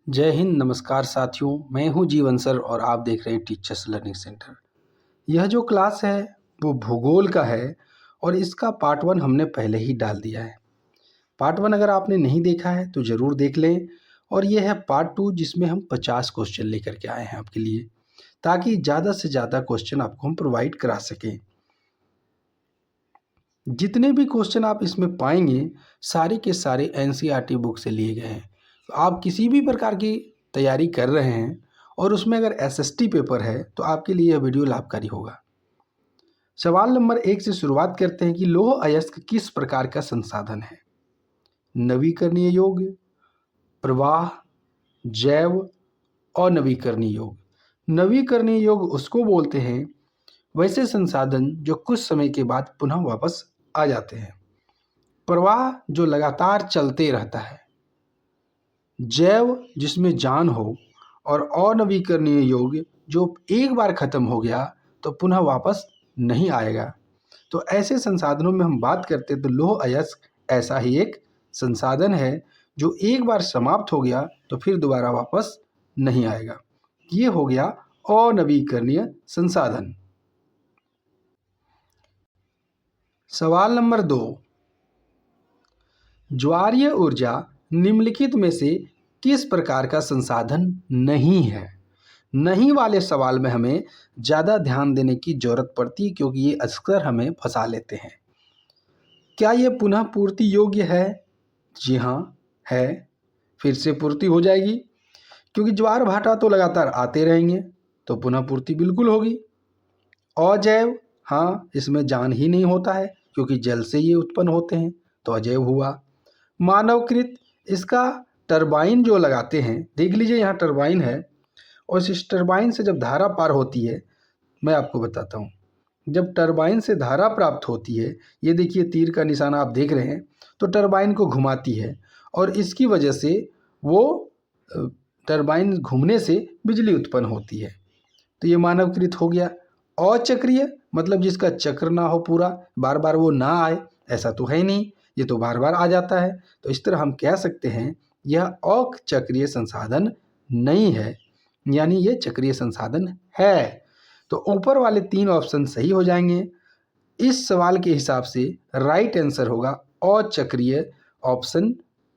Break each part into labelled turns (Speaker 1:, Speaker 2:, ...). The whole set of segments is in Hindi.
Speaker 1: जय हिंद, नमस्कार साथियों। मैं हूं जीवन सर और आप देख रहे हैं टीचर्स लर्निंग सेंटर। यह जो क्लास है वो भूगोल का है और इसका पार्ट 1 हमने पहले ही डाल दिया है। पार्ट 1 अगर आपने नहीं देखा है तो ज़रूर देख लें। और यह है पार्ट 2 जिसमें हम 50 क्वेश्चन लेकर के आए हैं आपके लिए, ताकि ज़्यादा से ज़्यादा क्वेश्चन आपको हम प्रोवाइड करा सकें। जितने भी क्वेश्चन आप इसमें पाएंगे सारे के सारे एनसीईआरटी बुक से लिए गए हैं। तो आप किसी भी प्रकार की तैयारी कर रहे हैं और उसमें अगर एसएसटी पेपर है तो आपके लिए यह वीडियो लाभकारी होगा। सवाल नंबर 1 से शुरुआत करते हैं कि लौह अयस्क किस प्रकार का संसाधन है? नवीकरणीय योग, प्रवाह, जैव, अनवीकरणीय योग। नवीकरणीय योग उसको बोलते हैं वैसे संसाधन जो कुछ समय के बाद पुनः वापस आ जाते हैं। प्रवाह जो लगातार चलते रहता है, जैव जिसमें जान हो, और अनवीकरणीय योग जो एक बार खत्म हो गया तो पुनः वापस नहीं आएगा। तो ऐसे संसाधनों में हम बात करते हैं तो लौह अयस्क ऐसा ही एक संसाधन है जो एक बार समाप्त हो गया तो फिर दोबारा वापस नहीं आएगा। ये हो गया अनवीकरणीय संसाधन। सवाल नंबर 2, ज्वारीय ऊर्जा निम्नलिखित में से किस प्रकार का संसाधन नहीं है? नहीं वाले सवाल में हमें ज़्यादा ध्यान देने की जरूरत पड़ती है क्योंकि ये अक्सर हमें फंसा लेते हैं। क्या ये पुनः पूर्ति योग्य है? जी हाँ है, फिर से पूर्ति हो जाएगी क्योंकि ज्वार भाटा तो लगातार आते रहेंगे तो पुनः पूर्ति बिल्कुल होगी। अजैव, हाँ इसमें जान ही नहीं होता है क्योंकि जल से ये उत्पन्न होते हैं तो अजैव हुआ। मानवकृत, इसका टरबाइन जो लगाते हैं, देख लीजिए यहाँ टरबाइन है और इस टरबाइन से जब धारा पार होती है, मैं आपको बताता हूँ, जब टरबाइन से धारा प्राप्त होती है, ये देखिए तीर का निशाना आप देख रहे हैं, तो टरबाइन को घुमाती है और इसकी वजह से वो टरबाइन घूमने से बिजली उत्पन्न होती है। तो ये मानवकृत हो गया। अचक्रीय मतलब जिसका चक्र ना हो, पूरा बार बार वो ना आए, ऐसा तो है नहीं, ये तो बार बार आ जाता है। तो इस तरह हम कह सकते हैं यह अचक्रीय संसाधन नहीं है, यानी ये चक्रीय संसाधन है। तो ऊपर वाले 3 ऑप्शन सही हो जाएंगे। इस सवाल के हिसाब से राइट आंसर होगा अचक्रीय, ऑप्शन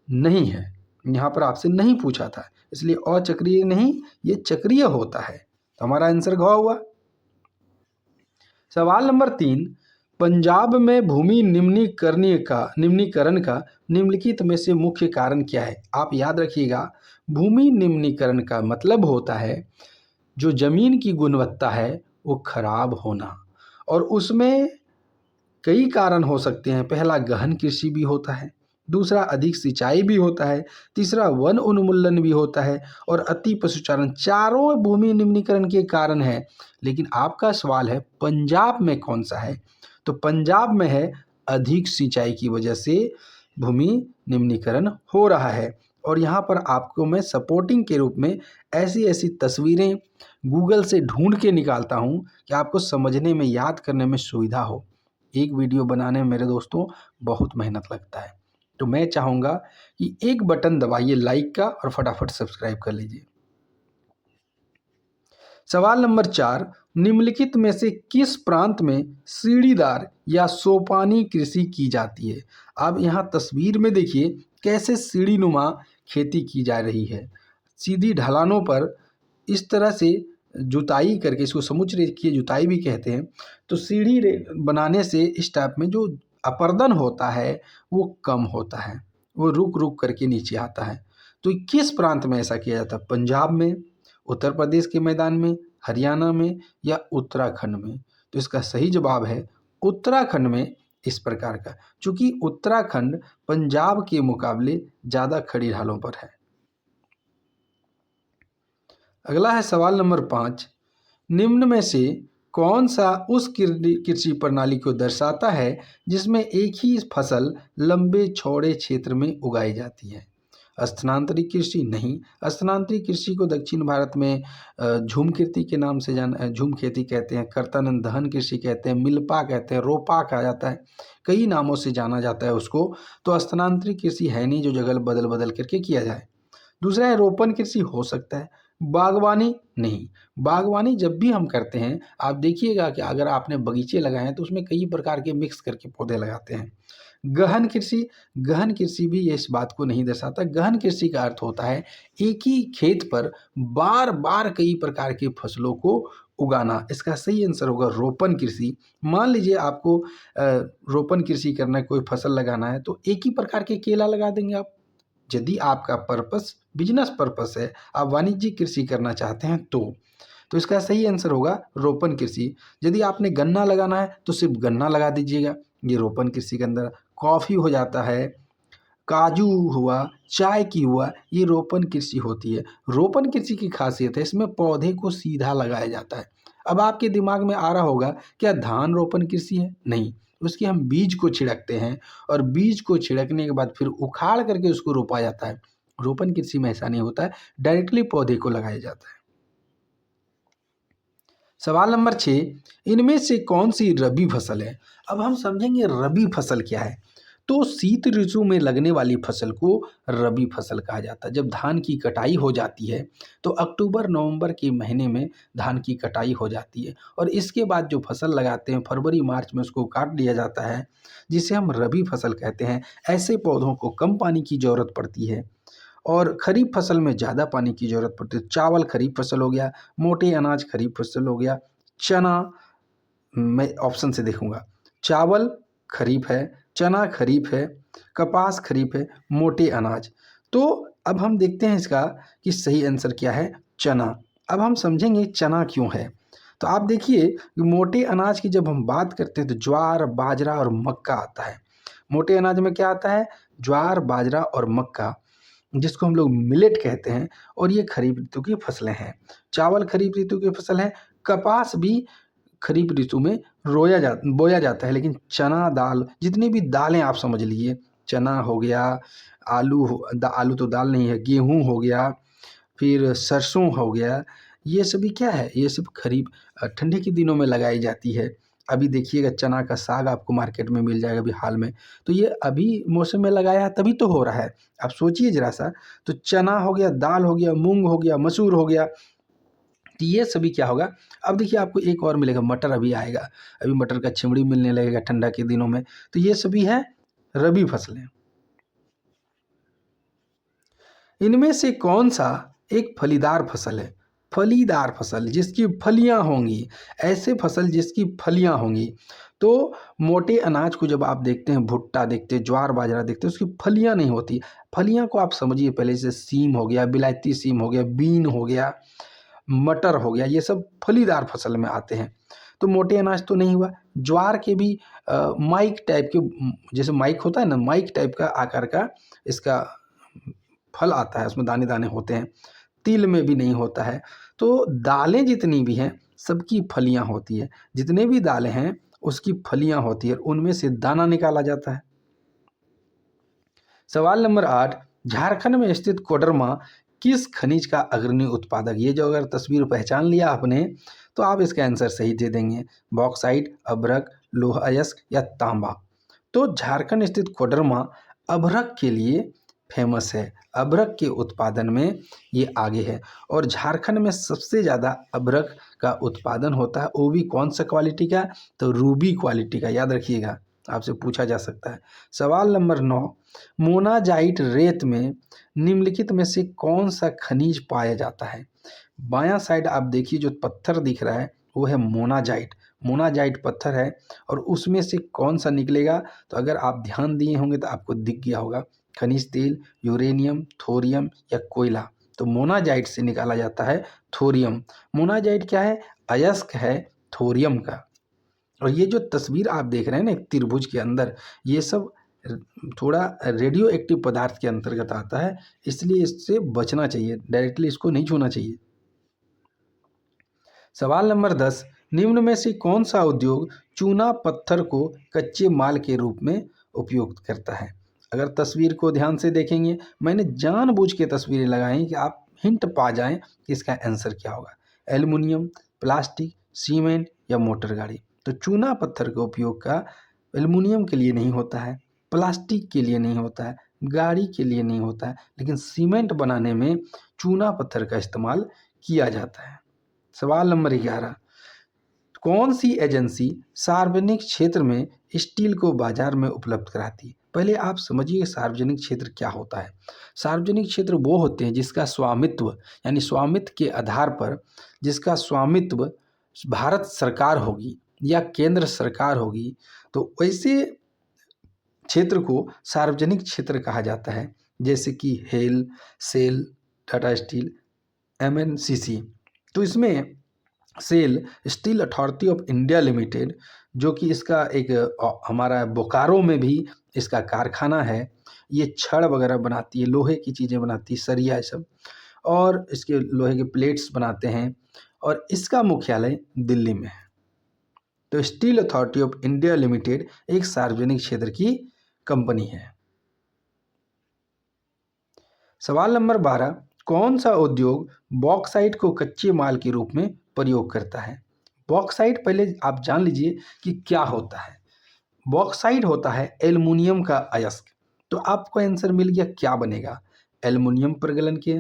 Speaker 1: नहीं है। यहाँ पर आपसे नहीं पूछा था इसलिए अचक्रीय नहीं, ये चक्रीय होता है। तो हमारा आंसर घ हुआ। सवाल नंबर 3, पंजाब में भूमि निम्नीकरण का निम्नलिखित में से मुख्य कारण क्या है? आप याद रखिएगा, भूमि निम्नीकरण का मतलब होता है जो जमीन की गुणवत्ता है वो खराब होना, और उसमें कई कारण हो सकते हैं। पहला, गहन कृषि भी होता है, दूसरा अधिक सिंचाई भी होता है, तीसरा वन उन्मूलन भी होता है, और अति पशुचारण। चारों भूमि निम्नीकरण के कारण है। लेकिन आपका सवाल है पंजाब में कौन सा है? तो पंजाब में है अधिक सिंचाई की वजह से भूमि निम्नीकरण हो रहा है। और यहाँ पर आपको मैं सपोर्टिंग के रूप में ऐसी ऐसी तस्वीरें गूगल से ढूंढ के निकालता हूँ कि आपको समझने में, याद करने में सुविधा हो। एक वीडियो बनाने में मेरे दोस्तों बहुत मेहनत लगता है, तो मैं चाहूँगा कि एक बटन दबाइए लाइक का और फटाफट सब्सक्राइब कर लीजिए। सवाल नंबर 4, निम्नलिखित में से किस प्रांत में सीढ़ीदार या सोपानी कृषि की जाती है? आप यहाँ तस्वीर में देखिए कैसे सीढ़ीनुमा खेती की जा रही है। सीधी ढलानों पर इस तरह से जुताई करके, इसको समुच्च रेखीय जुताई भी कहते हैं। तो सीढ़ी बनाने से इस टाइप में जो अपर्दन होता है वो कम होता है, वो रुक रुक करके नीचे आता है। तो किस प्रांत में ऐसा किया जाता है? पंजाब में, उत्तर प्रदेश के मैदान में, हरियाणा में, या उत्तराखंड में? तो इसका सही जवाब है उत्तराखंड में। इस प्रकार का, चूंकि उत्तराखंड पंजाब के मुकाबले ज़्यादा खड़ी ढालों पर है। अगला है सवाल नंबर 5, निम्न में से कौन सा उस कृषि प्रणाली को दर्शाता है जिसमें एक ही फसल लंबे चौड़े क्षेत्र में उगाई जाती है? स्थानांतरित कृषि नहीं। स्थानांतरित कृषि को दक्षिण भारत में झूम खेती के नाम से झूम खेती कहते हैं, कर्तन दहन कृषि कहते हैं, मिल्पा कहते हैं, रोपा कहा जाता है, कई नामों से जाना जाता है उसको। तो स्थानांतरित कृषि है नहीं जो जगह बदल बदल करके किया जाए। दूसरा है रोपण कृषि हो सकता है, बागवानी नहीं। बागवानी जब भी हम करते हैं, आप देखिएगा कि अगर आपने बगीचे लगाए हैं तो उसमें कई प्रकार के मिक्स करके पौधे लगाते हैं। गहन कृषि, गहन कृषि भी ये इस बात को नहीं दर्शाता। गहन कृषि का अर्थ होता है एक ही खेत पर बार बार कई प्रकार की फसलों को उगाना। इसका सही आंसर होगा रोपण कृषि। मान लीजिए आपको रोपण कृषि करना है, कोई फसल लगाना है, तो एक ही प्रकार के केला लगा देंगे आप। यदि आपका पर्पस बिजनेस पर्पस है, आप वाणिज्यिक कृषि करना चाहते हैं तो इसका सही आंसर होगा रोपण कृषि। यदि आपने गन्ना लगाना है तो सिर्फ गन्ना लगा दीजिएगा, ये रोपण कृषि के अंदर। कॉफ़ी हो जाता है, काजू हुआ, चाय की हुआ, ये रोपण कृषि होती है। रोपण कृषि की खासियत है इसमें पौधे को सीधा लगाया जाता है। अब आपके दिमाग में आ रहा होगा क्या धान रोपण कृषि है? नहीं, उसके हम बीज को छिड़कते हैं और बीज को छिड़कने के बाद फिर उखाड़ करके उसको रोपा जाता है। रोपण कृषि में ऐसा नहीं होता है, डायरेक्टली पौधे को लगाया जाता है। सवाल नंबर 6, इनमें से कौन सी रबी फसल है? अब हम समझेंगे रबी फसल क्या है। तो शीत ऋतु में लगने वाली फसल को रबी फसल कहा जाता है। जब धान की कटाई हो जाती है तो अक्टूबर नवंबर के महीने में धान की कटाई हो जाती है और इसके बाद जो फसल लगाते हैं फरवरी मार्च में उसको काट लिया जाता है, जिसे हम रबी फसल कहते हैं। ऐसे पौधों को कम पानी की ज़रूरत पड़ती है और खरीफ फसल में ज़्यादा पानी की ज़रूरत पड़ती है। चावल खरीफ फसल हो गया, मोटे अनाज खरीफ फसल हो गया, चना, मैं ऑप्शन से देखूंगा, चावल खरीफ है, चना खरीफ है, कपास खरीफ है, मोटे अनाज। तो अब हम देखते हैं इसका कि सही आंसर क्या है, चना। अब हम समझेंगे चना क्यों है। तो आप देखिए कि मोटे अनाज की जब हम बात करते हैं तो ज्वार, बाजरा और मक्का आता है। मोटे अनाज में क्या आता है? ज्वार, बाजरा और मक्का, जिसको हम लोग मिलेट कहते हैं, और ये खरीफ ऋतु की फसलें हैं। चावल खरीफ ऋतु की फसल है, कपास भी खरीफ ऋतु में बोया जाता है। लेकिन चना दाल, जितनी भी दालें आप समझ लीजिए, चना हो गया, आलू तो दाल नहीं है, गेहूँ हो गया, फिर सरसों हो गया, ये सभी क्या है, ये सब खरीफ ठंडी के दिनों में लगाई जाती है। अभी देखिएगा चना का साग आपको मार्केट में मिल जाएगा अभी हाल में, तो ये अभी मौसम में लगाया है तभी तो हो रहा है। आप सोचिए ज़रा सा, तो चना हो गया, दाल हो गया, मूंग हो गया, मसूर हो गया, तो ये सभी क्या होगा। अब देखिए आपको एक और मिलेगा, मटर अभी आएगा, अभी मटर का छिमड़ी मिलने लगेगा ठंडा के दिनों में। तो ये सभी है रबी फसलें। इनमें से कौन सा एक फलीदार फसल है? फलीदार फसल जिसकी फलियां होंगी, ऐसे फसल जिसकी फलियां होंगी। तो मोटे अनाज को जब आप देखते हैं, भुट्टा देखते हैं, ज्वार बाजरा देखते हैं, उसकी फलियां नहीं होती। फलियां को आप समझिए पहले, जैसे सीम हो गया, बिलायती सीम हो गया, बीन हो गया, मटर हो गया, ये सब फलीदार फसल में आते हैं। तो मोटे अनाज तो नहीं हुआ। ज्वार के भी माइक टाइप के, जैसे माइक होता है ना, माइक टाइप का आकार का इसका फल आता है, उसमें दाने दाने होते हैं। तिल में भी नहीं होता है। तो दालें जितनी भी हैं सबकी फलियां होती है। जितने भी दालें हैं उसकी फलियां होती है, उनमें से दाना निकाला जाता है। सवाल नंबर 8, झारखंड में स्थित कोडरमा किस खनिज का अग्रणी उत्पादक? ये जो अगर तस्वीर पहचान लिया आपने तो आप इसका आंसर सही दे देंगे। बॉक्साइट, अभ्रक, लोह अयस्क या तांबा। तो झारखंड स्थित कोडरमा अभ्रक के लिए फेमस है। अभ्रक के उत्पादन में ये आगे है और झारखंड में सबसे ज़्यादा अभ्रक का उत्पादन होता है। वो भी कौन सा क्वालिटी का? तो रूबी क्वालिटी का, याद रखिएगा, आपसे पूछा जा सकता है। सवाल नंबर 9, मोनाजाइट रेत में निम्नलिखित में से कौन सा खनिज पाया जाता है? बायां साइड आप देखिए, जो पत्थर दिख रहा है वो है मोनाजाइट। मोनाजाइट पत्थर है और उसमें से कौन सा निकलेगा? तो अगर आप ध्यान दिए होंगे तो आपको दिख गया होगा, खनिज तेल, यूरेनियम, थोरियम या कोयला। तो मोनाजाइट से निकाला जाता है थोरियम। मोनाजाइट क्या है? अयस्क है थोरियम का। और ये जो तस्वीर आप देख रहे हैं ना एक त्रिभुज के अंदर, ये सब थोड़ा रेडियो एक्टिव पदार्थ के अंतर्गत आता है, इसलिए इससे बचना चाहिए, डायरेक्टली इसको नहीं छूना चाहिए। सवाल नंबर 10, निम्न में से कौन सा उद्योग चूना पत्थर को कच्चे माल के रूप में उपयोग करता है? अगर तस्वीर को ध्यान से देखेंगे, मैंने जानबूझ के तस्वीरें लगाई कि आप हिंट पा जाएं कि इसका आंसर क्या होगा। एल्युमिनियम, प्लास्टिक, सीमेंट या मोटर गाड़ी। तो चूना पत्थर का उपयोग का एल्युमिनियम के लिए नहीं होता है, प्लास्टिक के लिए नहीं होता है, गाड़ी के लिए नहीं होता है, लेकिन सीमेंट बनाने में चूना पत्थर का इस्तेमाल किया जाता है। सवाल नंबर 11, कौन सी एजेंसी सार्वजनिक क्षेत्र में स्टील को बाजार में उपलब्ध कराती है? पहले आप समझिए सार्वजनिक क्षेत्र क्या होता है। सार्वजनिक क्षेत्र वो होते हैं जिसका स्वामित्व, यानी स्वामित्व के आधार पर जिसका स्वामित्व भारत सरकार होगी या केंद्र सरकार होगी, तो वैसे क्षेत्र को सार्वजनिक क्षेत्र कहा जाता है। जैसे कि हेल, सेल, टाटा स्टील, एमएनसीसी। तो इसमें SAIL, steel authority of India limited, जो कि इसका एक हमारा बोकारो में भी इसका कारखाना है। ये छड़ वगैरह बनाती है, लोहे की चीज़ें बनाती है, सरिया ये सब, और इसके लोहे के प्लेट्स बनाते हैं, और इसका मुख्यालय दिल्ली में है। तो steel authority of India limited एक सार्वजनिक क्षेत्र की कंपनी है। सवाल नंबर 12, कौन सा उद्योग बॉक्साइट को कच्चे माल के रूप में प्रयोग करता है? बॉक्साइट पहले आप जान लीजिए कि क्या होता है। बॉक्साइट होता है एल्युमिनियम का अयस्क। तो आपको आंसर मिल गया, क्या बनेगा? एल्युमिनियम प्रगलन के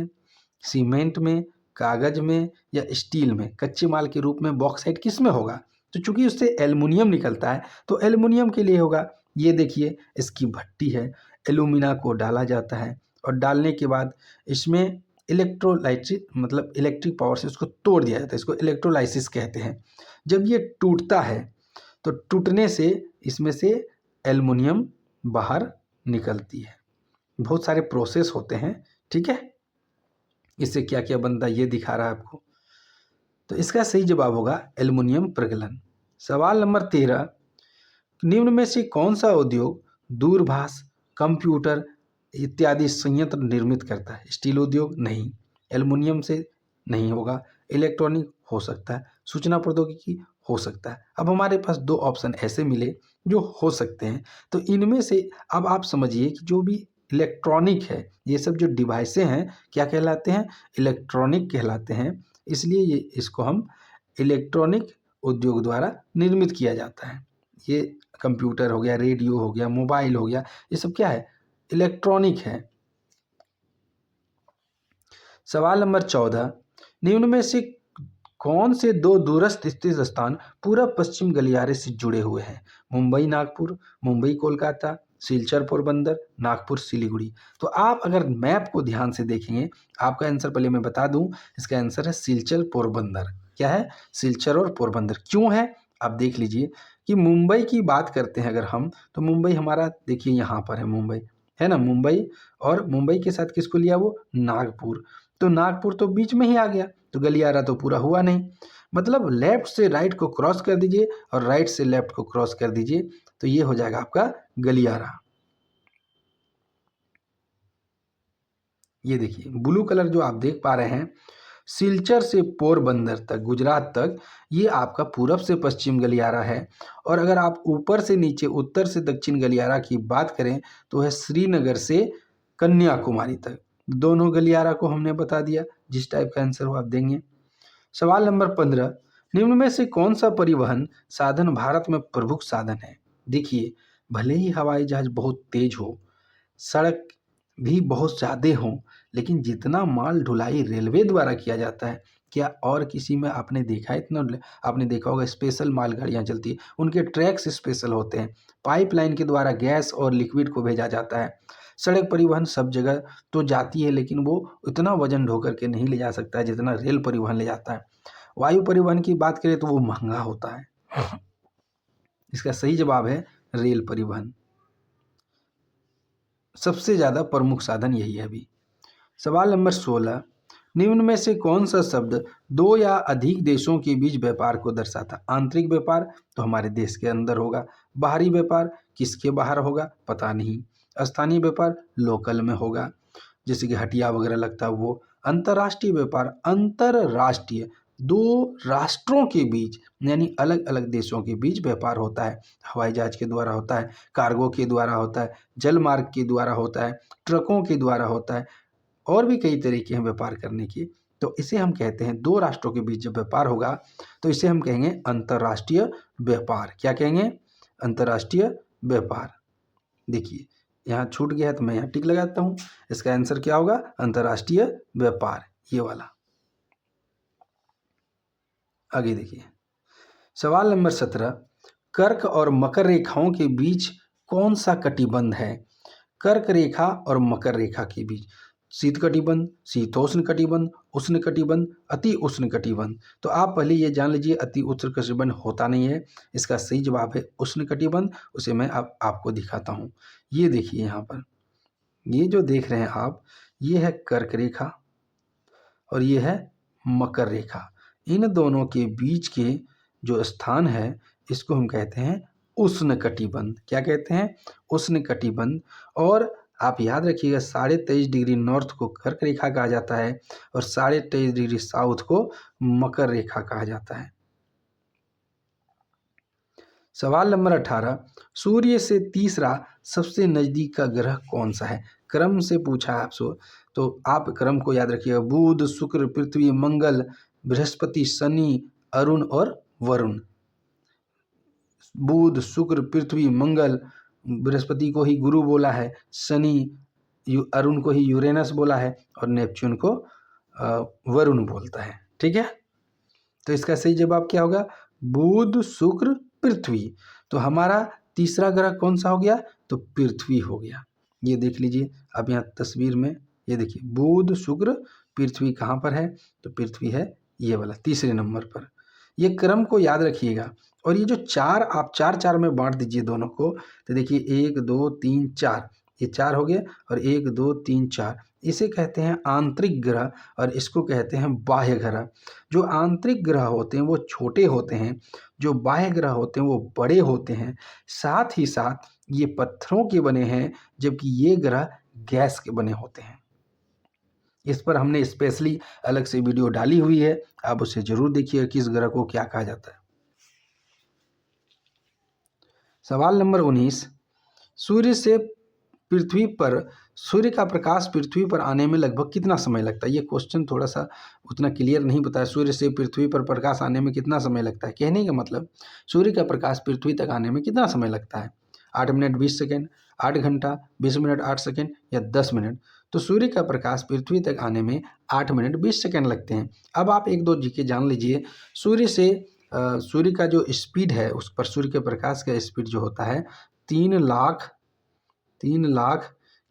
Speaker 1: सीमेंट में, कागज में या स्टील में कच्चे माल के रूप में बॉक्साइट किस में होगा? तो चूंकि उससे एल्युमिनियम निकलता है तो एल्युमिनियम के लिए होगा। ये देखिए इसकी भट्टी है, एल्यूमिना को डाला जाता है और डालने के बाद इसमें इलेक्ट्रोलाइटिस मतलब इलेक्ट्रिक पावर से उसको तोड़ दिया जाता है। इसको इलेक्ट्रोलाइसिस कहते हैं। जब ये टूटता है तो टूटने से इसमें से एल्युमिनियम बाहर निकलती है। बहुत सारे प्रोसेस होते हैं, ठीक है। इससे क्या क्या बनता है ये दिखा रहा है आपको। तो इसका सही जवाब होगा एल्युमिनियम प्रगलन। सवाल नंबर 13, निम्न में से कौन सा उद्योग दूरभाष, कंप्यूटर इत्यादि संयंत्र निर्मित करता है? स्टील उद्योग नहीं, एल्युमिनियम से नहीं होगा, इलेक्ट्रॉनिक हो सकता है, सूचना प्रौद्योगिकी हो सकता है। अब हमारे पास दो ऑप्शन ऐसे मिले जो हो सकते हैं। तो इनमें से अब आप समझिए कि जो भी इलेक्ट्रॉनिक है, ये सब जो डिवाइसें हैं क्या कहलाते हैं? इलेक्ट्रॉनिक कहलाते हैं। इसलिए ये इसको हम इलेक्ट्रॉनिक उद्योग द्वारा निर्मित किया जाता है। ये कंप्यूटर हो गया, रेडियो हो गया, मोबाइल हो गया, ये सब क्या है? इलेक्ट्रॉनिक है। सवाल नंबर 14, निम्न में से कौन से दो दूरस्थ स्थित स्थान पूरब पश्चिम गलियारे से जुड़े हुए हैं? मुंबई नागपुर, मुंबई कोलकाता, सिलचर पोरबंदर, नागपुर सिलीगुड़ी। तो आप अगर मैप को ध्यान से देखेंगे, आपका आंसर पहले मैं बता दूं, इसका आंसर है सिलचर पोरबंदर। क्या है? सिलचर और पोरबंदर। क्यों है आप देख लीजिए कि मुंबई की बात करते हैं अगर हम, तो मुंबई हमारा देखिए यहाँ पर है, मुंबई है ना, मुंबई, और मुंबई के साथ किसको लिया? वो नागपुर। तो नागपुर तो बीच में ही आ गया, तो गलियारा तो पूरा हुआ नहीं। मतलब लेफ्ट से राइट को क्रॉस कर दीजिए और राइट से लेफ्ट को क्रॉस कर दीजिए, तो ये हो जाएगा आपका गलियारा। ये देखिए ब्लू कलर जो आप देख पा रहे हैं, सिलचर से पोरबंदर तक, गुजरात तक, ये आपका पूरब से पश्चिम गलियारा है। और अगर आप ऊपर से नीचे, उत्तर से दक्षिण गलियारा की बात करें तो है श्रीनगर से कन्याकुमारी तक। दोनों गलियारा को हमने बता दिया, जिस टाइप का आंसर हो आप देंगे। सवाल नंबर 15, निम्न में से कौन सा परिवहन साधन भारत में प्रमुख साधन है? देखिए, भले ही हवाई जहाज बहुत तेज हो, सड़क भी बहुत ज़्यादा हो, लेकिन जितना माल ढुलाई रेलवे द्वारा किया जाता है, क्या और किसी में आपने देखा है इतना? आपने देखा होगा स्पेशल मालगाड़ियाँ चलती है, उनके ट्रैक्स स्पेशल होते हैं, पाइपलाइन के द्वारा गैस और लिक्विड को भेजा जाता है। सड़क परिवहन सब जगह तो जाती है, लेकिन वो उतना वजन ढो करके नहीं ले जा सकता है जितना रेल परिवहन ले जाता है। वायु परिवहन की बात करें तो वो महंगा होता है। इसका सही जवाब है रेल परिवहन। सबसे ज़्यादा प्रमुख साधन यही है अभी। सवाल नंबर 16, निम्न में से कौन सा शब्द दो या अधिक देशों के बीच व्यापार को दर्शाता है? आंतरिक व्यापार तो हमारे देश के अंदर होगा, बाहरी व्यापार किसके बाहर होगा? पता नहीं। स्थानीय व्यापार लोकल में होगा, जैसे कि हटिया वगैरह लगता है वो। अंतर्राष्ट्रीय व्यापार, अंतरराष्ट्रीय, दो राष्ट्रों के बीच यानी अलग अलग देशों के बीच व्यापार होता है। हवाई जहाज के द्वारा होता है, कार्गो के द्वारा होता है, जल मार्ग के द्वारा होता है, ट्रकों के द्वारा होता है, और भी कई तरीके हैं व्यापार करने के। तो इसे हम कहते हैं, दो राष्ट्रों के बीच जब व्यापार होगा तो इसे हम कहेंगे अंतर्राष्ट्रीय व्यापार। क्या कहेंगे? अंतर्राष्ट्रीय व्यापार। देखिए यहाँ छूट गया है तो मैं यहाँ टिक लगाता हूँ। इसका आंसर क्या होगा? अंतर्राष्ट्रीय व्यापार, ये वाला। आगे देखिए सवाल नंबर 17, कर्क और मकर रेखाओं के बीच कौन सा कटिबंध है? कर्क रेखा और मकर रेखा के बीच शीत कटिबंध, शीतोष्ण कटिबंध, उष्ण कटिबंध, अति उष्ण कटिबंध। तो आप पहले ये जान लीजिए अति उष्ण कटिबंध होता नहीं है, इसका सही जवाब है उष्ण कटिबंध। उसे मैं आपको दिखाता हूँ। ये देखिए यहाँ पर, ये जो देख रहे हैं आप, ये है कर्क रेखा और ये है मकर रेखा। इन दोनों के बीच के जो स्थान है इसको हम कहते हैं उष्ण कटिबंध। क्या कहते हैं? उष्ण कटिबंध। और आप याद रखिएगा 23.5 डिग्री नॉर्थ को कर्क रेखा कहा जाता है और 23.5 डिग्री साउथ को मकर रेखा कहा जाता है। सवाल नंबर 18, सूर्य से तीसरा सबसे नजदीक का ग्रह कौन सा है? क्रम से पूछा है आपसे, तो आप क्रम को याद रखिएगा। बुध, शुक्र, पृथ्वी, मंगल, बृहस्पति, शनि, अरुण और वरुण। बुध, शुक्र, पृथ्वी, मंगल, बृहस्पति को ही गुरु बोला है, शनि, अरुण को ही यूरेनस बोला है और नेपच्यून को वरुण बोलता है। ठीक है, तो इसका सही जवाब क्या होगा? बुध, शुक्र, पृथ्वी। तो हमारा तीसरा ग्रह कौन सा हो गया? तो पृथ्वी हो गया। ये देख लीजिए अब यहाँ तस्वीर में, ये देखिए बुध, शुक्र, पृथ्वी कहाँ पर है? तो पृथ्वी है ये वाला तीसरे नंबर पर। ये क्रम को याद रखिएगा। और ये जो चार, आप चार चार में बांट दीजिए दोनों को, तो देखिए 1 2 3 4, ये 4 हो गए और 1 2 3 4, इसे कहते हैं आंतरिक ग्रह और इसको कहते हैं बाह्य ग्रह। जो आंतरिक ग्रह होते हैं वो छोटे होते हैं, जो बाह्य ग्रह होते हैं वो बड़े होते हैं। साथ ही साथ ये पत्थरों के बने हैं जबकि ये ग्रह गैस के बने होते हैं। इस पर हमने स्पेशली अलग से वीडियो डाली हुई है, आप उसे जरूर देखिए किस ग्रह को क्या कहा जाता है। सवाल नंबर 19, सूर्य से पृथ्वी पर, सूर्य का प्रकाश पृथ्वी पर आने में लगभग कितना समय लगता है? ये क्वेश्चन थोड़ा सा उतना क्लियर नहीं बताया। सूर्य से पृथ्वी पर प्रकाश आने में कितना समय लगता है? कहने का मतलब सूर्य का प्रकाश पृथ्वी तक आने में कितना समय लगता है? 8 मिनट 20 सेकेंड, 8 घंटा 20 मिनट 8 सेकेंड या 10 मिनट? तो सूर्य का प्रकाश पृथ्वी तक आने में 8 मिनट 20 सेकेंड लगते हैं। अब आप एक दो जीके जान लीजिए। सूर्य का जो स्पीड है उस पर, सूर्य के प्रकाश का स्पीड जो होता है 3 लाख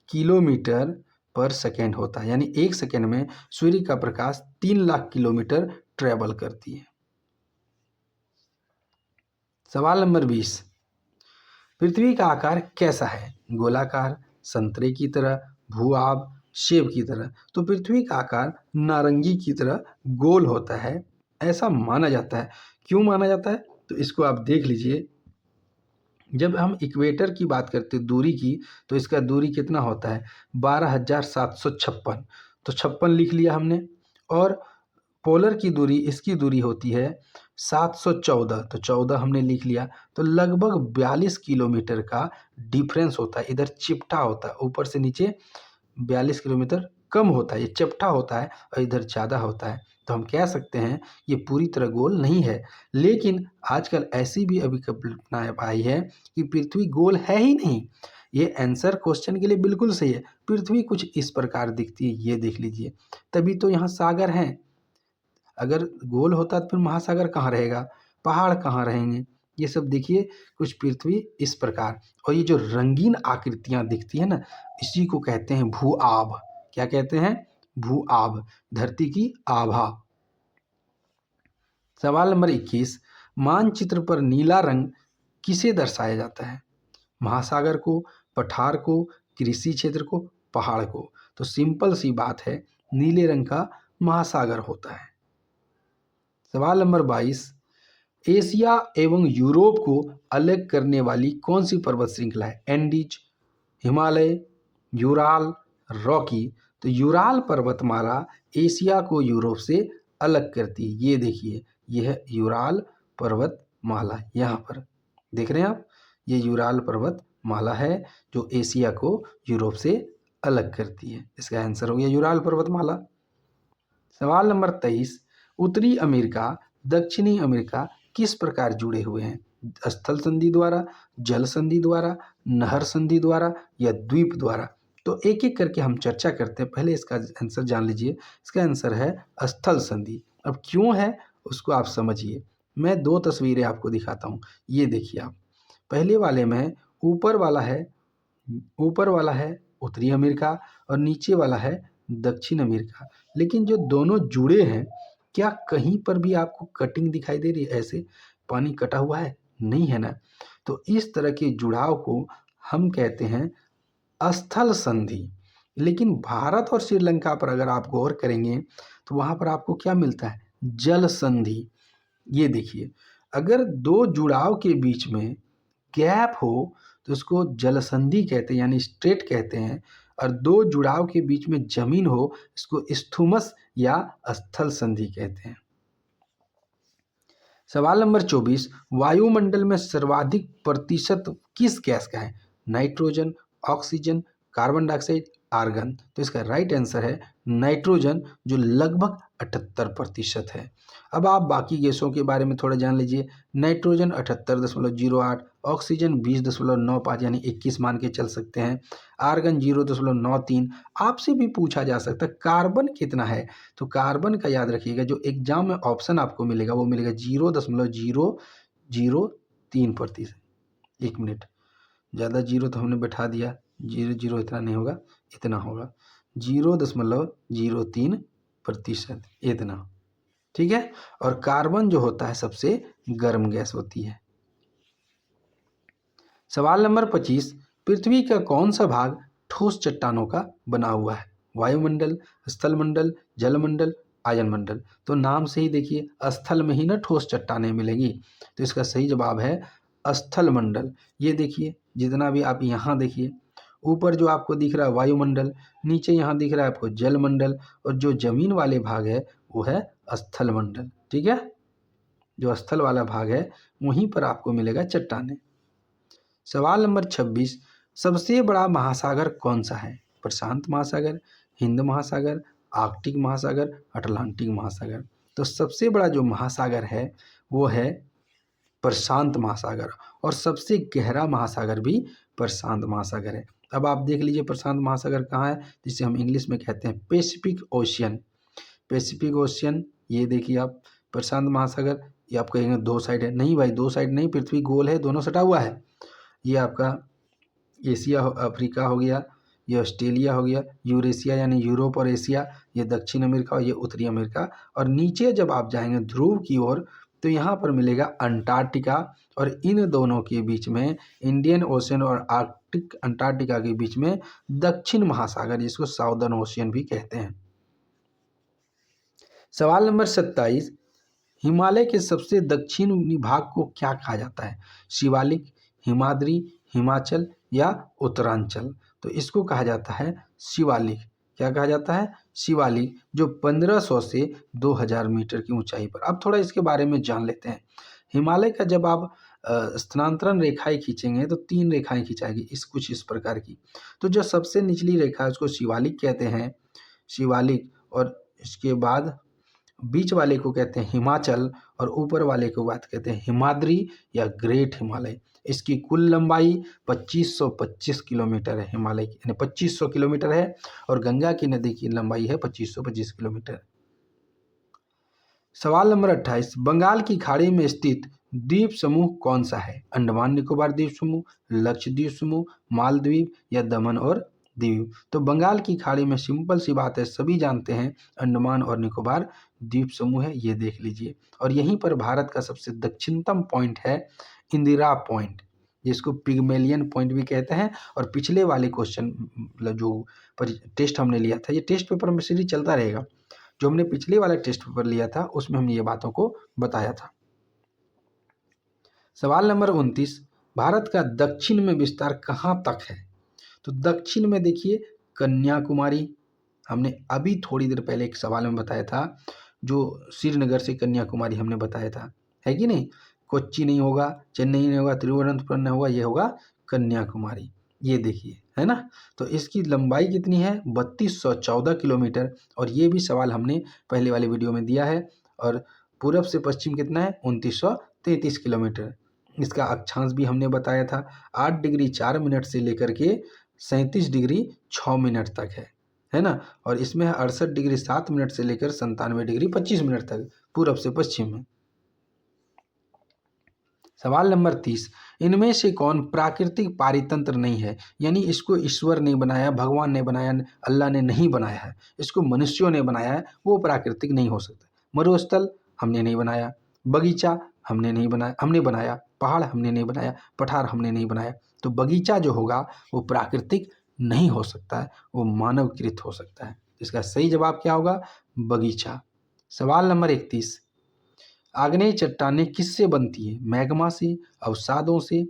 Speaker 1: किलोमीटर पर सेकेंड होता है। यानी एक सेकेंड में सूर्य का प्रकाश 3 लाख किलोमीटर ट्रेवल करती है। सवाल नंबर 20, पृथ्वी का आकार कैसा है? गोलाकार, संतरे की तरह, भूआब, सेब की तरह? तो पृथ्वी का आकार नारंगी की तरह गोल होता है, ऐसा माना जाता है। क्यों माना जाता है? तो इसको आप देख लीजिए। जब हम इक्वेटर की बात करते हैं दूरी की, तो इसका दूरी कितना होता है? 12,756। तो 56 लिख लिया हमने। और पोलर की दूरी, इसकी दूरी होती है 714, तो 14 हमने लिख लिया। तो लगभग 42 किलोमीटर का डिफरेंस होता है। इधर चिपटा होता है, ऊपर से नीचे 42 किलोमीटर कम होता है, ये चपटा होता है, और इधर ज़्यादा होता है। तो हम कह सकते हैं ये पूरी तरह गोल नहीं है। लेकिन आजकल ऐसी भी अभिकल्पनाएं आई है कि पृथ्वी गोल है ही नहीं। ये आंसर क्वेश्चन के लिए बिल्कुल सही है। पृथ्वी कुछ इस प्रकार दिखती है, ये देख लीजिए। तभी तो यहाँ सागर हैं। अगर गोल होता तो फिर महासागर कहाँ रहेगा, पहाड़ कहाँ रहेंगे? ये सब देखिए कुछ पृथ्वी इस प्रकार। और ये जो रंगीन आकृतियां दिखती है ना, इसी को कहते हैं भू आभ। क्या कहते हैं? भू आभ, धरती की आभा। सवाल नंबर 21, मानचित्र पर नीला रंग किसे दर्शाया जाता है? महासागर को, पठार को, कृषि क्षेत्र को, पहाड़ को? तो सिंपल सी बात है, नीले रंग का महासागर होता है। सवाल नंबर 22, एशिया एवं यूरोप को अलग करने वाली कौन सी पर्वत श्रृंखला है? Andes, Himalaya, Ural, Rocky? तो यूराल पर्वतमाला एशिया को यूरोप से अलग करती है। ये देखिए, यह है यूराल पर्वतमाला। यहाँ पर देख रहे हैं आप, ये यूराल पर्वतमाला है जो एशिया को यूरोप से अलग करती है। इसका आंसर हो गया यूराल पर्वतमाला। सवाल नंबर 23, उत्तरी अमेरिका, दक्षिणी अमेरिका किस प्रकार जुड़े हुए हैं? स्थल संधि द्वारा, जल संधि द्वारा, नहर संधि द्वारा या द्वीप द्वारा। तो एक एक करके हम चर्चा करते हैं। पहले इसका आंसर जान लीजिए। इसका आंसर है स्थल संधि। अब क्यों है उसको आप समझिए। मैं दो तस्वीरें आपको दिखाता हूँ। ये देखिए आप, पहले वाले में ऊपर वाला है उत्तरी अमेरिका और नीचे वाला है दक्षिण अमेरिका। लेकिन जो दोनों जुड़े हैं, क्या कहीं पर भी आपको कटिंग दिखाई दे रही है? ऐसे पानी कटा हुआ है? नहीं है ना। तो इस तरह के जुड़ाव को हम कहते हैं स्थल संधि। लेकिन भारत और श्रीलंका पर अगर आप गौर करेंगे तो वहाँ पर आपको क्या मिलता है? जल संधि। ये देखिए, अगर दो जुड़ाव के बीच में गैप हो तो उसको जल संधि कहते हैं, यानी स्ट्रेट कहते हैं। और दो जुड़ाव के बीच में जमीन हो इसको स्थुमस या स्थल संधि कहते हैं। सवाल नंबर 24, वायुमंडल में सर्वाधिक प्रतिशत किस गैस का है? Nitrogen, oxygen, carbon dioxide, argon. तो इसका राइट आंसर है नाइट्रोजन, जो लगभग 78% है। अब आप बाकी गैसों के बारे में थोड़ा जान लीजिए। नाइट्रोजन 78.08, ऑक्सीजन 20.95 यानी 21 मान के चल सकते हैं, आर्गन 0.93। आपसे भी पूछा जा सकता है कार्बन कितना है। तो कार्बन का याद रखिएगा, जो एग्जाम में ऑप्शन आपको मिलेगा वो मिलेगा 0.003%। एक मिनट, ज़्यादा जीरो तो हमने बैठा दिया, 0 इतना नहीं होगा, इतना होगा 0.03%, इतना। ठीक है। और कार्बन जो होता है सबसे गर्म गैस होती है। सवाल नंबर 25, पृथ्वी का कौन सा भाग ठोस चट्टानों का बना हुआ है? वायुमंडल, स्थलमंडल, जलमंडल, आयनमंडल। तो नाम से ही देखिए, स्थल में ही ना ठोस चट्टानें मिलेंगी। तो इसका सही जवाब है स्थलमंडल। ये देखिए, जितना भी आप यहाँ देखिए, ऊपर जो आपको दिख रहा है वायुमंडल, नीचे यहाँ दिख रहा है आपको जलमंडल, और जो जमीन वाले भाग है वो है स्थलमंडल। ठीक है। जो स्थल वाला भाग है वहीं पर आपको मिलेगा चट्टानें। सवाल नंबर 26, सबसे बड़ा महासागर कौन सा है? प्रशांत महासागर, हिंद महासागर, आर्कटिक महासागर, अटलांटिक महासागर। तो सबसे बड़ा जो महासागर है वो है प्रशांत महासागर, और सबसे गहरा महासागर भी प्रशांत महासागर है। अब आप देख लीजिए प्रशांत महासागर कहाँ है, जिसे हम इंग्लिश में कहते हैं पैसिफिक ओशियन। पैसिफिक ओशियन, ये देखिए आप, प्रशांत महासागर। ये आप कहेंगे दो साइड है, नहीं भाई, दो साइड नहीं, पृथ्वी गोल है, दोनों सटा हुआ है। ये आपका एशिया अफ्रीका हो गया, ये ऑस्ट्रेलिया हो गया, यूरेशिया यानी यूरोप और एशिया, ये दक्षिण अमेरिका और ये उत्तरी अमेरिका। और नीचे जब आप जाएंगे ध्रुव की ओर तो यहाँ पर मिलेगा अंटार्कटिका, और इन दोनों के बीच में इंडियन ओशन और आर्कटिक अंटार्कटिका के बीच में दक्षिण महासागर, जिसको साउदर्न ओशियन भी कहते हैं। सवाल नंबर 27, हिमालय के सबसे दक्षिणी भाग को क्या कहा जाता है? शिवालिक, हिमाद्री, हिमाचल या उत्तरांचल। तो इसको कहा जाता है शिवालिक। क्या कहा जाता है? शिवालिक, जो 1500 से 2000 मीटर की ऊंचाई पर। अब थोड़ा इसके बारे में जान लेते हैं। हिमालय का जब आप स्थानांतरण रेखाएं खींचेंगे तो 3 रेखाएं खिंचाएगी, कुछ इस प्रकार की। तो जो सबसे निचली रेखा है उसको शिवालिक कहते हैं, शिवालिक। और इसके बाद बीच वाले को कहते हैं हिमाचल, और ऊपर वाले को बात कहते हैं हिमाद्री या ग्रेट हिमालय। इसकी कुल लंबाई 2525 किलोमीटर है हिमालय की, यानी 2500 किलोमीटर है। और गंगा की नदी की लंबाई है 2525 किलोमीटर। सवाल नंबर 28, बंगाल की खाड़ी में स्थित द्वीप समूह कौन सा है? अंडमान निकोबार द्वीप समूह, लक्षद्वीप समूह, मालदीव या दमन और दीव। तो बंगाल की खाड़ी में सिंपल सी बात है, सभी जानते हैं, अंडमान और निकोबार द्वीप समूह है। ये देख लीजिए। और यहीं पर भारत का सबसे दक्षिणतम पॉइंट है इंदिरा पॉइंट, जिसको पिग्मेलियन पॉइंट भी कहते हैं। और पिछले वाले क्वेश्चन, जो टेस्ट हमने लिया था, ये टेस्ट पेपर में सीरीज चलता रहेगा, जो हमने पिछले वाला टेस्ट पेपर लिया था उसमें हमने ये बातों को बताया था। सवाल नंबर 29, भारत का दक्षिण में विस्तार कहाँ तक है? तो दक्षिण में देखिए कन्याकुमारी, हमने अभी थोड़ी देर पहले एक सवाल में बताया था, जो श्रीनगर से कन्याकुमारी हमने बताया था, है कि नहीं? कोच्चि नहीं होगा, चेन्नई नहीं होगा, तिरुवनंतपुरम नहीं होगा, ये होगा कन्याकुमारी। ये देखिए, है ना। तो इसकी लंबाई कितनी है? 3214 किलोमीटर। और ये भी सवाल हमने पहले वाले वीडियो में दिया है। और पूरब से पश्चिम कितना है? 2933 किलोमीटर। इसका अक्षांश भी हमने बताया था, 8 डिग्री 4 मिनट से लेकर के 37 डिग्री 6 मिनट तक है ना। और इसमें 68 डिग्री 7 मिनट से लेकर 97 डिग्री 25 मिनट तक पूरब से पश्चिम में। सवाल नंबर 30, इनमें से कौन प्राकृतिक पारितंत्र नहीं है, यानी इसको ईश्वर ने बनाया, भगवान ने बनाया, अल्लाह ने नहीं बनाया है, इसको मनुष्यों ने बनाया है, वो प्राकृतिक नहीं हो सकता। मरुस्थल हमने नहीं बनाया, बगीचा हमने नहीं बनाया, हमने बनाया, पहाड़ हमने नहीं बनाया, पठार हमने नहीं बनाया, तो बगीचा जो होगा वो प्राकृतिक नहीं हो सकता है, वो मानवकृत हो सकता है। इसका सही जवाब क्या होगा? बगीचा। सवाल नंबर 31, आग्नेय चट्टानें किससे बनती है? मैग्मा से, अवसादों से,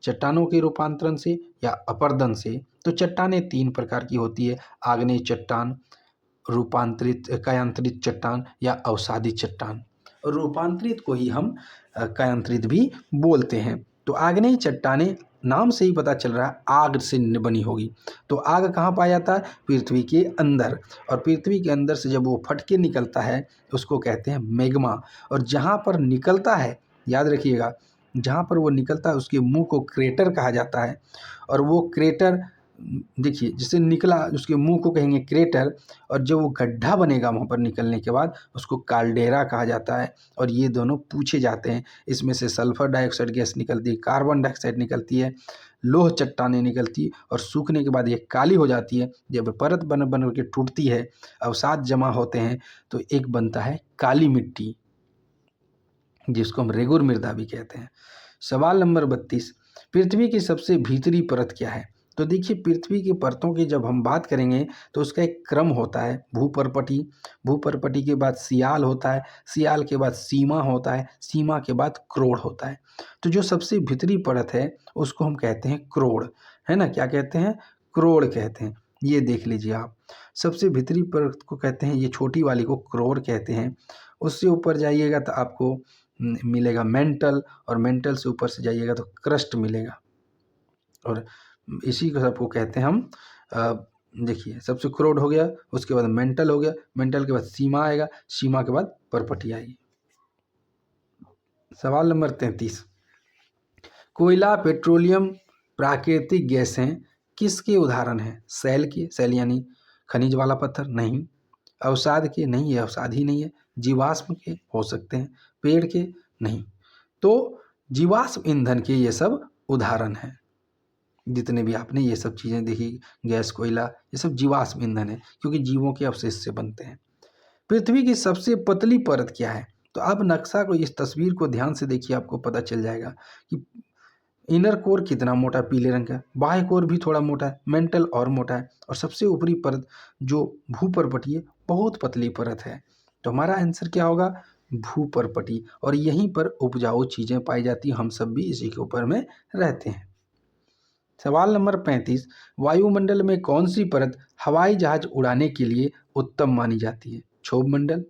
Speaker 1: चट्टानों के रूपांतरण से या अपरदन से? तो चट्टानें 3 प्रकार की होती है, आग्नेय चट्टान, रूपांतरित कायांतरित चट्टान या अवसादी चट्टान। रूपांतरित को ही हम कायांतरित भी बोलते हैं। तो आग्नेय चट्टानें नाम से ही पता चल रहा है आग से बनी होगी। तो आग कहाँ पाया जाता है? पृथ्वी के अंदर। और पृथ्वी के अंदर से जब वो फट के निकलता है उसको कहते हैं मैग्मा। और जहाँ पर निकलता है, याद रखिएगा, जहाँ पर वो निकलता है उसके मुंह को क्रेटर कहा जाता है। और वो क्रेटर देखिए, जिससे निकला उसके मुंह को कहेंगे क्रेटर, और जब वो गड्ढा बनेगा वहाँ पर निकलने के बाद उसको काल्डेरा कहा जाता है। और ये दोनों पूछे जाते हैं। इसमें से सल्फर डाइऑक्साइड गैस निकलती है, कार्बन डाइऑक्साइड निकलती है, लोह चट्टानें निकलती है, और सूखने के बाद ये काली हो जाती है। जब परत बन बन के टूटती है, अवसाद जमा होते हैं, तो एक बनता है काली मिट्टी, जिसको हम रेगुर मृदा भी कहते हैं। सवाल नंबर 32, पृथ्वी की सबसे भीतरी परत क्या है? तो देखिए, पृथ्वी की परतों की जब हम बात करेंगे तो उसका एक क्रम होता है। भूपर्पटी, भूपर्पटी के बाद सियाल होता है, सियाल के बाद सीमा होता है, सीमा के बाद क्रोड़ होता है। तो जो सबसे भीतरी परत है उसको हम कहते हैं क्रोड़, है ना। क्या कहते हैं? क्रोड़ कहते हैं। ये देख लीजिए आप, सबसे भीतरी परत को कहते हैं, ये छोटी वाली को क्रोड़ कहते हैं। उससे ऊपर जाइएगा तो आपको मिलेगा मेंटल, और मेंटल से ऊपर से जाइएगा तो क्रस्ट मिलेगा। और इसी को सबको कहते हैं हम देखिए, सबसे क्रोड हो गया, उसके बाद मेंटल हो गया, मेंटल के बाद सीमा आएगा, सीमा के बाद परपटी आएगी। सवाल नंबर 33, कोयला, पेट्रोलियम, प्राकृतिक गैसें किसके उदाहरण हैं? सेल के, सेल यानी खनिज वाला पत्थर? नहीं। अवसाद के? नहीं, ये अवसाद ही नहीं है। जीवाश्म के हो सकते हैं, पेड़ के? नहीं। तो जीवाश्म ईंधन के ये सब उदाहरण हैं। जितने भी आपने ये सब चीज़ें देखी, गैस, कोयला, ये सब जीवाश्म ईंधन है, क्योंकि जीवों के अवशेष से बनते हैं। पृथ्वी की सबसे पतली परत क्या है? तो आप नक्शा को, इस तस्वीर को ध्यान से देखिए, आपको पता चल जाएगा कि इनर कोर कितना मोटा, पीले रंग का, बाह्य कोर भी थोड़ा मोटा है, मेंटल और मोटा है, और सबसे ऊपरी परत जो भूपर्पटी है बहुत पतली परत है। तो हमारा आंसर क्या होगा? भूपर्पटी। और यहीं पर उपजाऊ चीज़ें पाई जाती हैं, हम सब भी इसी के ऊपर में रहते हैं। सवाल नंबर 35, वायुमंडल में कौन सी परत हवाई जहाज उड़ाने के लिए उत्तम मानी जाती है? क्षोभ मंडल।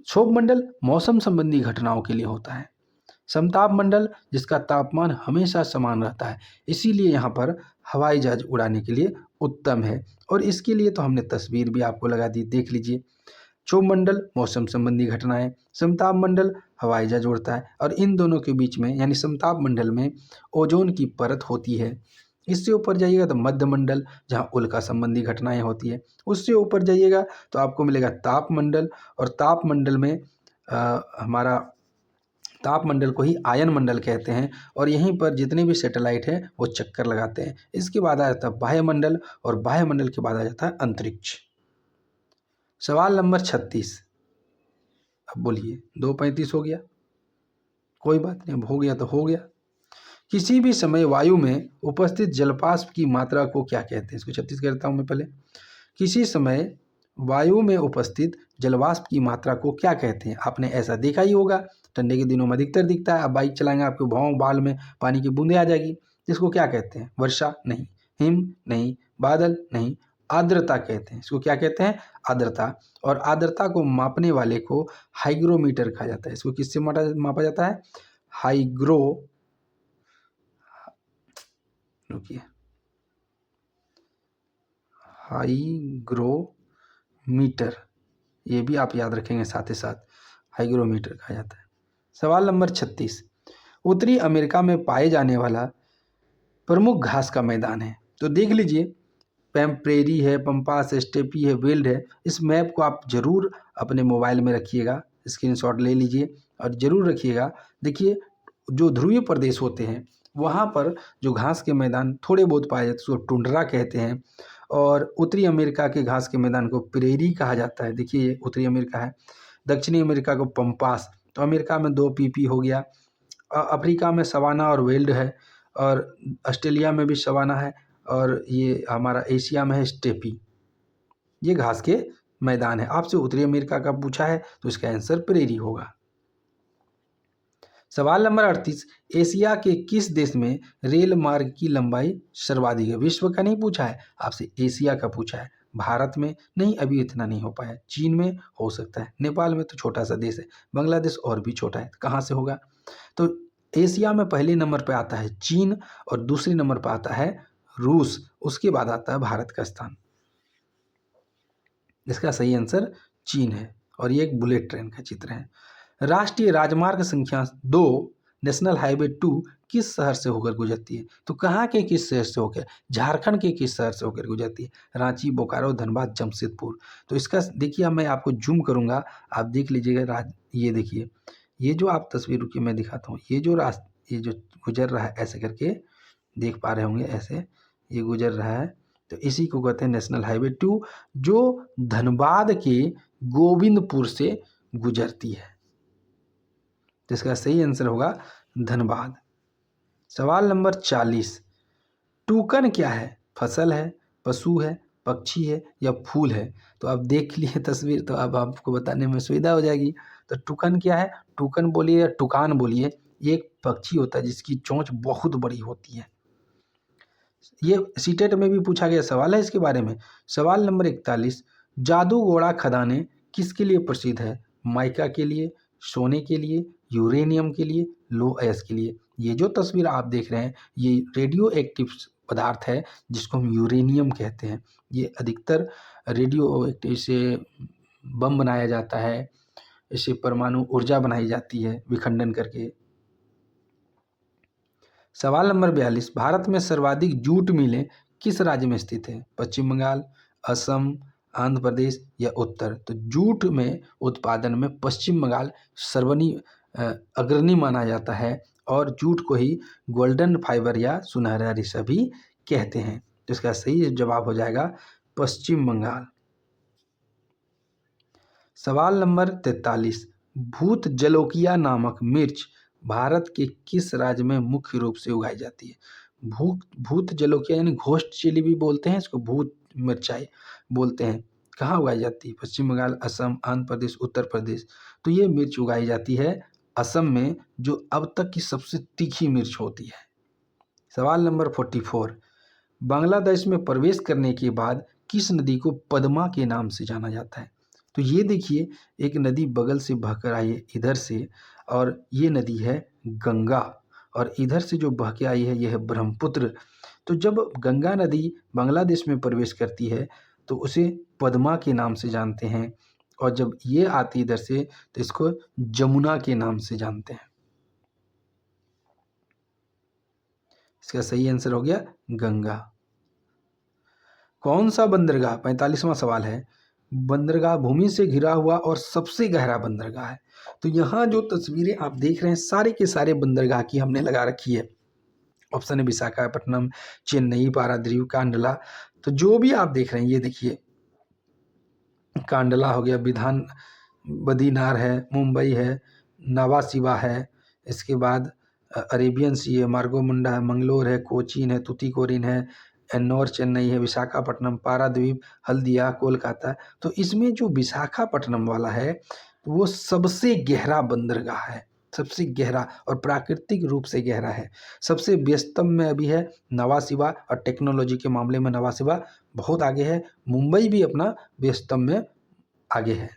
Speaker 1: क्षोभ मंडल मौसम संबंधी घटनाओं के लिए होता है। समताप मंडल, जिसका तापमान हमेशा समान रहता है, इसीलिए यहाँ पर हवाई जहाज उड़ाने के लिए उत्तम है। और इसके लिए तो हमने तस्वीर भी आपको लगा दी, देख लीजिए। क्षोभ मंडल मौसम संबंधी घटनाएं, समताप मंडल हवाई जहाज उड़ता है, और इन दोनों के बीच में यानी समताप मंडल में ओजोन की परत होती है। इससे ऊपर जाइएगा तो मध्य मंडल, जहाँ उल्का संबंधी घटनाएं होती है। उससे ऊपर जाइएगा तो आपको मिलेगा ताप मंडल, और ताप मंडल में हमारा ताप मंडल को ही आयन मंडल कहते हैं। और यहीं पर जितने भी सैटेलाइट हैं वो चक्कर लगाते हैं। इसके बाद आ जाता है वायुमंडल, और वायुमंडल के बाद आ जाता है अंतरिक्ष। सवाल नंबर 36, अब बोलिए, 2:35 हो गया, कोई बात नहीं, अब हो गया तो हो गया। किसी भी समय वायु में उपस्थित जलवाष्प की मात्रा को क्या कहते हैं? इसको 36 करता हूँ मैं पहले। किसी समय वायु में उपस्थित जलवाष्प की मात्रा को क्या कहते हैं? आपने ऐसा देखा ही होगा, ठंडे के दिनों में अधिकतर दिखता है। आप बाइक चलाएंगे, आपके भौं बाल में पानी की बूंदें आ जाएगी। इसको क्या कहते हैं? वर्षा? नहीं। हिम? नहीं। बादल? नहीं। आर्द्रता कहते हैं। इसको क्या कहते हैं? आर्द्रता। और आर्द्रता को मापने वाले को हाइग्रोमीटर कहा जाता है। इसको किससे मापा जाता है? रुकिए, हाइग्रोमीटर, ये भी आप याद रखेंगे साथ ही साथ, हाइग्रोमीटर कहा जाता है। सवाल नंबर 36, उत्तरी अमेरिका में पाए जाने वाला प्रमुख घास का मैदान है। तो देख लीजिए, पैम्प्रेरी है, पंपास, स्टेपी है, वेल्ड है। इस मैप को आप जरूर अपने मोबाइल में रखिएगा, स्क्रीनशॉट ले लीजिए और ज़रूर रखिएगा। देखिए, जो ध्रुवीय प्रदेश होते हैं वहाँ पर जो घास के मैदान थोड़े बहुत पाए जाते हैं उसको टुंड्रा कहते हैं, और उत्तरी अमेरिका के घास के मैदान को प्रेरी कहा जाता है। देखिए, ये उत्तरी अमेरिका है। दक्षिणी अमेरिका को पंपास। तो अमेरिका में 2 पीपी हो गया। अफ्रीका में सवाना और वेल्ड है, और ऑस्ट्रेलिया में भी सवाना है, और ये हमारा एशिया में है स्टेपी। ये घास के मैदान है। आपसे उत्तरी अमेरिका का पूछा है तो इसका आंसर प्रेरी होगा। सवाल नंबर 38, एशिया के किस देश में रेल मार्ग की लंबाई सर्वाधिक है? विश्व का नहीं पूछा है, आपसे एशिया का पूछा है। भारत में नहीं, अभी इतना नहीं हो पाया। चीन में हो सकता है, नेपाल में तो छोटा सा देश है, बांग्लादेश और भी छोटा है, कहाँ से होगा? तो एशिया में पहले नंबर पर आता है चीन, और दूसरे नंबर पर आता है रूस, उसके बाद आता है भारत का स्थान। इसका सही आंसर चीन है, और ये एक बुलेट ट्रेन का चित्र है। राष्ट्रीय राजमार्ग संख्या 2 नेशनल हाईवे 2 किस शहर से होकर गुजरती है? तो कहाँ के किस शहर से होकर? झारखंड के किस शहर से होकर गुजरती है? रांची, बोकारो, धनबाद, जमशेदपुर। तो इसका देखिए, मैं आपको जूम करूंगा, आप देख लीजिएगा। ये देखिए, ये जो आप तस्वीर, रुकिए मैं दिखाता हूँ। ये जो गुजर रहा है ऐसे करके, देख पा रहे होंगे, ऐसे ये गुजर रहा है। तो इसी को कहते हैं नेशनल हाईवे 2, जो धनबाद के गोविंदपुर से गुजरती है। तो इसका सही आंसर होगा धनबाद। सवाल नंबर 40, टूकन क्या है? फसल है, पशु है, पक्षी है या फूल है? तो आप देख लिए तस्वीर, तो अब आपको बताने में सुविधा हो जाएगी। तो टूकन क्या है? टूकन बोलिए या टुकान बोलिए, ये एक पक्षी होता है जिसकी चोंच बहुत बड़ी होती है। ये सीटेट में भी पूछा गया सवाल है इसके बारे में। सवाल नंबर 41, जादूगोड़ा खदानें किसके लिए प्रसिद्ध है? माइका के लिए, सोने के लिए, यूरेनियम के लिए, लो अयस्क के लिए। ये जो तस्वीर आप देख रहे हैं ये रेडियो एक्टिव पदार्थ है जिसको हम यूरेनियम कहते हैं। ये अधिकतर रेडियो एक्टिव से बम बनाया जाता है, इससे परमाणु ऊर्जा बनाई जाती है विखंडन करके। सवाल नंबर 42, भारत में सर्वाधिक जूट मिलें किस राज्य में स्थित है? पश्चिम बंगाल, असम, आंध्र प्रदेश या उत्तर? तो जूट में उत्पादन में पश्चिम बंगाल अग्रणी माना जाता है, और जूट को ही गोल्डन फाइबर या सुनहरा रेशा भी कहते हैं। तो इसका सही जवाब हो जाएगा पश्चिम बंगाल। सवाल नंबर 43, भूत जलोकिया नामक मिर्च भारत के किस राज्य में मुख्य रूप से उगाई जाती है? भूत जलोकिया यानी घोस्ट चिली भी बोलते हैं इसको, भूत मिर्चाई बोलते हैं। कहाँ उगाई जाती है? पश्चिम बंगाल, असम, आंध्र प्रदेश, उत्तर प्रदेश। तो ये मिर्च उगाई जाती है असम में, जो अब तक की सबसे तीखी मिर्च होती है। सवाल नंबर 44, बांग्लादेश में प्रवेश करने के बाद किस नदी को पद्मा के नाम से जाना जाता है? तो ये देखिए, एक नदी बगल से बहकर आई है इधर से, और ये नदी है गंगा, और इधर से जो बह के आई है यह है ब्रह्मपुत्र। तो जब गंगा नदी बांग्लादेश में प्रवेश करती है तो उसे पद्मा के नाम से जानते हैं, और जब ये आती इधर से तो इसको जमुना के नाम से जानते हैं। इसका सही आंसर हो गया गंगा। कौन सा बंदरगाह, 45वां सवाल है, बंदरगाह भूमि से घिरा हुआ और सबसे गहरा बंदरगाह है? तो यहाँ जो तस्वीरें आप देख रहे हैं सारे के सारे बंदरगाह की हमने लगा रखी है। ऑप्शन है विशाखापट्टनम, चेन्नई, पारादीप, कांडला। तो जो भी आप देख रहे हैं, ये देखिए, कांडला हो गया, विधान बद्रीनाथ है, मुंबई है, नावासिवा है, इसके बाद अरेबियन सी है, मार्गोमुंडा है, मंगलोर है, कोचीन है, तुतीकोरिन है, एन्नौर चेन्नई है, विशाखापट्टनम, पारादीप, हल्दिया, कोलकाता। तो इसमें जो विशाखापट्टनम वाला है वो सबसे गहरा बंदरगाह है, सबसे गहरा, और प्राकृतिक रूप से गहरा है। सबसे व्यस्तम में अभी है नवासिवा, और टेक्नोलॉजी के मामले में नवासिवा बहुत आगे है। मुंबई भी अपना व्यस्तम में आगे है।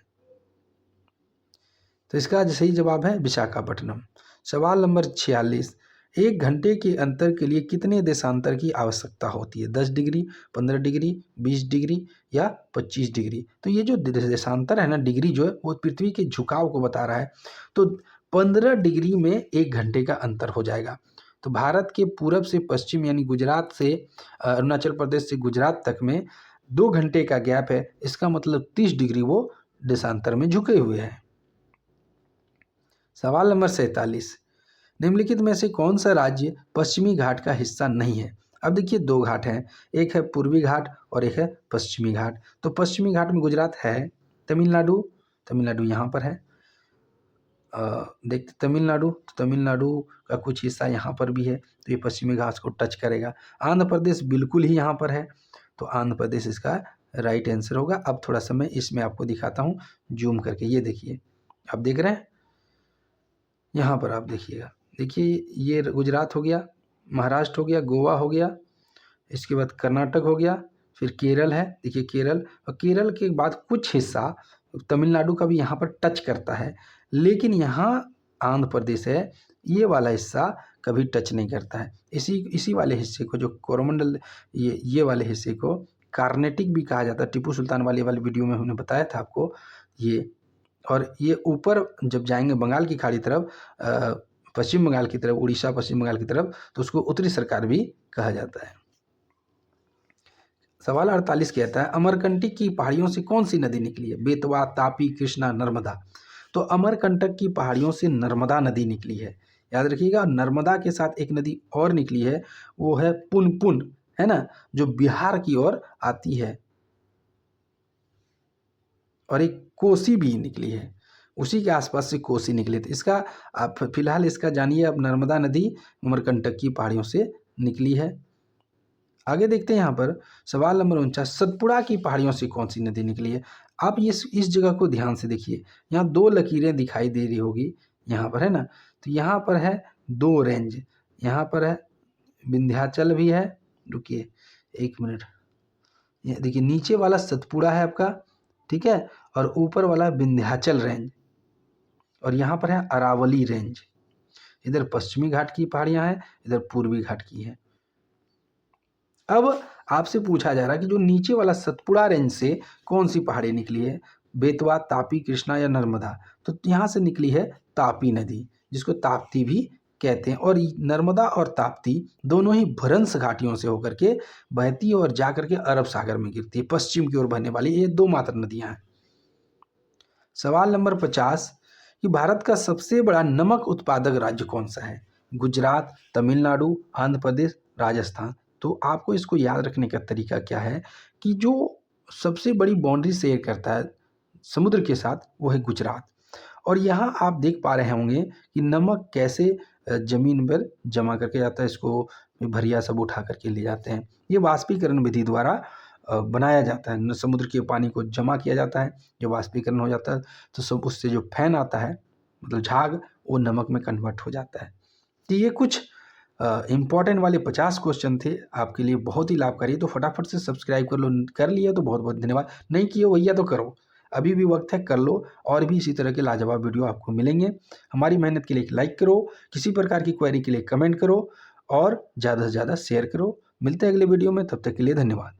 Speaker 1: तो इसका सही जवाब है विशाखापट्टनम। सवाल नंबर 46, 1 घंटे के अंतर के लिए कितने देशांतर की आवश्यकता होती है? 10 डिग्री, 15 डिग्री, 20 डिग्री या 25 डिग्री? तो ये जो देशांतर है ना, डिग्री जो है वो पृथ्वी के झुकाव को बता रहा है। तो 15 डिग्री में 1 घंटे का अंतर हो जाएगा। तो भारत के पूरब से पश्चिम यानी गुजरात से अरुणाचल प्रदेश से गुजरात तक में 2 घंटे का गैप है। इसका मतलब 30 डिग्री वो देशांतर में झुके हुए हैं। सवाल नंबर 47, निम्नलिखित में से कौन सा राज्य पश्चिमी घाट का हिस्सा नहीं है? अब देखिए 2 घाट हैं, एक है पूर्वी घाट और एक है पश्चिमी घाट। तो पश्चिमी घाट में गुजरात है, तमिलनाडु यहाँ पर है। देखते तमिलनाडु, तो तमिलनाडु का कुछ हिस्सा यहाँ पर भी है, तो ये पश्चिमी घाट को टच करेगा। आंध्र प्रदेश बिल्कुल ही यहाँ पर है, तो आंध्र प्रदेश इसका राइट आंसर होगा। अब थोड़ा सा मैं इसमें आपको दिखाता हूँ जूम करके। ये देखिए, आप देख रहे हैं, यहाँ पर आप देखिएगा, देखिए ये गुजरात हो गया, महाराष्ट्र हो गया, गोवा हो गया, इसके बाद कर्नाटक हो गया, फिर केरल है, देखिए केरल, और केरल के बाद कुछ हिस्सा तमिलनाडु का भी यहाँ पर टच करता है, लेकिन यहाँ आंध्र प्रदेश है, ये वाला हिस्सा कभी टच नहीं करता है। इसी वाले हिस्से को, जो कोरोमंडल, ये वाले हिस्से को कार्नेटिक भी कहा जाता है। टीपू सुल्तान वाले वीडियो में हमने बताया था आपको ये। और ये ऊपर जब जाएंगे बंगाल की खाड़ी तरफ, पश्चिम बंगाल की तरफ, उड़ीसा पश्चिम बंगाल की तरफ, तो उसको उत्तरी सरकार भी कहा जाता है। सवाल 48 कहता है, अमरकंटक की पहाड़ियों से कौन सी नदी निकली है? बेतवा, तापी, कृष्णा, नर्मदा। तो अमरकंटक की पहाड़ियों से नर्मदा नदी निकली है, याद रखिएगा। नर्मदा के साथ एक नदी और निकली है, वो है पुनपुन, है ना, जो बिहार की ओर आती है। और एक कोसी भी निकली है, उसी के आसपास से कोसी निकली। तो इसका आप फिलहाल इसका जानिए। अब नर्मदा नदी अमरकंटक की पहाड़ियों से निकली है। आगे देखते हैं यहाँ पर सवाल नंबर 49, सतपुड़ा की पहाड़ियों से कौन सी नदी निकली है? आप इस जगह को ध्यान से देखिए, यहाँ 2 लकीरें दिखाई दे रही होगी, यहाँ पर है ना। तो यहाँ पर है 2 रेंज, यहाँ पर है विंध्याचल भी है, रुकिए 1 मिनट, ये देखिए नीचे वाला सतपुड़ा है आपका, ठीक है, और ऊपर वाला विंध्याचल रेंज, और यहाँ पर है अरावली रेंज। इधर पश्चिमी घाट की पहाड़ियाँ हैं, इधर पूर्वी घाट की है। अब आपसे पूछा जा रहा है कि जो नीचे वाला सतपुड़ा रेंज से कौन सी पहाड़ी निकली है? बेतवा, तापी, कृष्णा या नर्मदा? तो यहाँ से निकली है तापी नदी, जिसको ताप्ती भी कहते हैं। और नर्मदा और ताप्ती दोनों ही भ्रंश घाटियों से होकर के बहती और जाकर के अरब सागर में गिरती है, पश्चिम की ओर बहने वाली ये 2 मात्र नदियाँ हैं। सवाल नंबर 50, कि भारत का सबसे बड़ा नमक उत्पादक राज्य कौन सा है? गुजरात, तमिलनाडु, आंध्र प्रदेश, राजस्थान। तो आपको इसको याद रखने का तरीका क्या है कि जो सबसे बड़ी बाउंड्री शेयर करता है समुद्र के साथ, वो है गुजरात। और यहाँ आप देख पा रहे होंगे कि नमक कैसे जमीन पर जमा करके जाता है, इसको भरिया सब उठा करके ले जाते हैं। ये वाष्पीकरण विधि द्वारा बनाया जाता है, समुद्र के पानी को जमा किया जाता है, जब वाष्पीकरण हो जाता है तो सब उससे जो फैन आता है, मतलब झाग, वो नमक में कन्वर्ट हो जाता है। तो ये कुछ इम्पॉर्टेंट वाले 50 क्वेश्चन थे आपके लिए, बहुत ही लाभकारी। तो फटाफट से सब्सक्राइब कर लो, कर लिया तो बहुत बहुत धन्यवाद, नहीं किए भैया तो करो, अभी भी वक्त है, कर लो। और भी इसी तरह के लाजवाब वीडियो आपको मिलेंगे। हमारी मेहनत के लिए एक लाइक करो, किसी प्रकार की क्वेरी के लिए कमेंट करो, और ज़्यादा से ज़्यादा शेयर करो। मिलते हैं अगले वीडियो में, तब तक के लिए धन्यवाद।